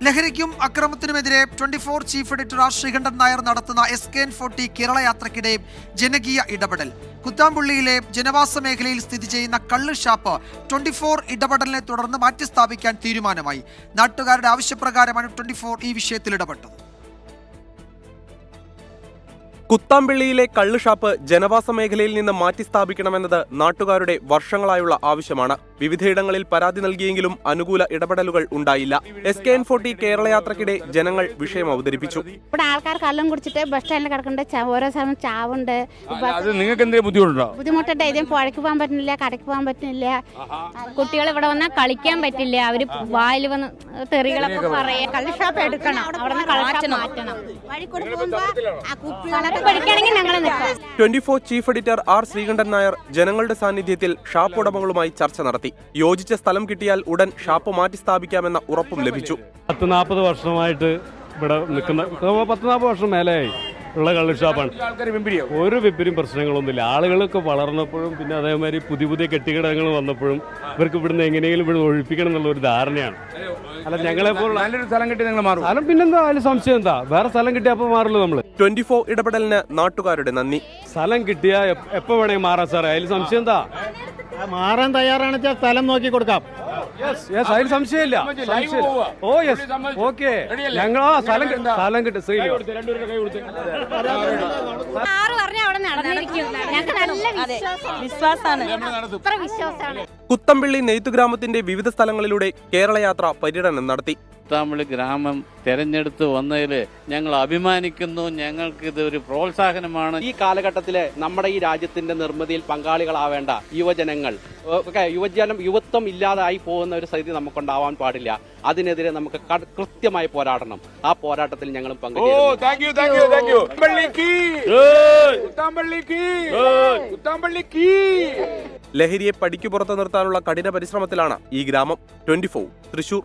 ലഹരിക്കും അക്രമത്തിനുമെതിരെ 24 chief editor R Sreekandan Nair നടത്തുന്ന SKN40 Kerala യാത്രക്കിടെ ജനകീയ ഇടപെടൽ. കുത്താമ്പുള്ളിയിലെ ജനവാസ മേഖലയിൽ സ്ഥിതി ചെയ്യുന്ന കള്ള് ഷാപ്പ് 24 ഇടപെടലിനെ തുടർന്ന് മാറ്റിസ്ഥാപിക്കാൻ തീരുമാനമായി. നാട്ടുകാരുടെ ആവശ്യപ്രകാരമാണ് 24 ഈ വിഷയത്തിൽ ഇടപെട്ടത്. കുത്താമ്പള്ളിയിലെ കള്ള് ഷാപ്പ് ജനവാസ മേഖലയിൽ നിന്ന് മാറ്റി സ്ഥാപിക്കണമെന്നത് നാട്ടുകാരുടെ വർഷങ്ങളായുള്ള ആവശ്യമാണ്. വിവിധയിടങ്ങളിൽ പരാതി നൽകിയെങ്കിലും അനുകൂല ഇടപെടലുകൾ ഉണ്ടായില്ല. SKN40 കേരള യാത്രക്കിടെ ജനങ്ങൾ വിഷയം അവതരിപ്പിച്ചു. ഇവിടെ ആൾക്കാർ കള്ളും കുടിച്ചിട്ട് ബസ് സ്റ്റാൻഡിൽ കിടക്കുന്നുണ്ട്, ഓരോ സമയം ചാവുണ്ട്. ബുദ്ധിമുട്ടുണ്ട്. ഇതിന് പുഴയ്ക്ക് പോകാൻ പറ്റുന്നില്ല, കടയ്ക്ക് പോകാൻ പറ്റുന്നില്ല. കുട്ടികൾ ഇവിടെ വന്നാൽ കളിക്കാൻ പറ്റില്ല. അവര് വായിൽ വന്ന് തെറികളൊക്കെ പറയാം. കള്ള് ഷാപ്പ് എടുക്കണം, അവിടെ മാറ്റണം. വഴി കൂടെ പോകുമ്പോൾ പഠിക്കുകയാണെങ്കിൽ ഞങ്ങൾ നിൽക്കാം. 24 chief editor R Sreekandan Nair ജനങ്ങളുടെ സാന്നിധ്യത്തിൽ ഷാപ്പ് ഉടമകളുമായി ചർച്ച നടത്തി. യോജിച്ച സ്ഥലം കിട്ടിയാൽ ഉടൻ ഷാപ്പ് മാറ്റി സ്ഥാപിക്കാമെന്ന ഉറപ്പും ലഭിച്ചു. 40 വർഷമായിട്ട് ഇവിടെ നിൽക്കുന്ന 40 വർഷം മേലെയായി ഉള്ള കള്ള് ഷാപ്പാണ്. ഒരു വിപരീം പ്രശ്നങ്ങളൊന്നുമില്ല. ആളുകളൊക്കെ വളർന്നപ്പോഴും പിന്നെ അതേമാതിരി പുതിയ കെട്ടിടങ്ങൾ വന്നപ്പോഴും ഇവർക്ക് ഇവിടുന്ന് എങ്ങനെയെങ്കിലും ഇവിടെ ഒഴിപ്പിക്കണം എന്നുള്ള ഒരു ധാരണയാണ്. അല്ല, ഞങ്ങളെപ്പോൾ നല്ലൊരു സ്ഥലം കിട്ടി നിങ്ങൾ മാറും. സ്ഥലം പിന്നെന്താ, അതിൽ സംശയം എന്താ? വേറെ സ്ഥലം കിട്ടിയപ്പോൾ മാറുള്ളൂ നമ്മള്. 24 ഇടപെടലിന് നാട്ടുകാരുടെ നന്ദി. സ്ഥലം കിട്ടിയാ എപ്പോ വേണമെങ്കിൽ മാറാം സാറേ, അതിൽ സംശയം എന്താ? മാറാൻ തയ്യാറാണെന്ന് വെച്ചാൽ സ്ഥലം നോക്കി കൊടുക്കാം. അതിൽ സംശയമില്ല. Oh yes, okay. ഞങ്ങൾ സ്ഥലം കിട്ടും. കുത്തമ്പള്ളി നെയ്ത്തു ഗ്രാമത്തിന്റെ വിവിധ സ്ഥലങ്ങളിലൂടെ കേരള യാത്ര പര്യടനം നടത്തി. കുത്താമ്പള്ളി ഗ്രാമം തെരഞ്ഞെടുത്ത് വന്നതിൽ ഞങ്ങൾ അഭിമാനിക്കുന്നു. ഞങ്ങൾക്ക് ഇത് ഒരു പ്രോത്സാഹനമാണ്. ഈ കാലഘട്ടത്തിലെ നമ്മുടെ ഈ രാജ്യത്തിന്റെ നിർമ്മിതിയിൽ പങ്കാളികളാവേണ്ട യുവത്വം ഇല്ലാതായി പോകുന്ന ഒരു സ്ഥിതി നമുക്കുണ്ടാവാൻ പാടില്ല. അതിനെതിരെ നമുക്ക് കൃത്യമായി പോരാടണം. ആ പോരാട്ടത്തിൽ ഞങ്ങളും പങ്കുചേരും. ലഹരിയെ പടിക്ക് പുറത്ത് നിർത്താനുള്ള കഠിന പരിശ്രമത്തിലാണ് ഈ ഗ്രാമം. 24 തൃശൂർ.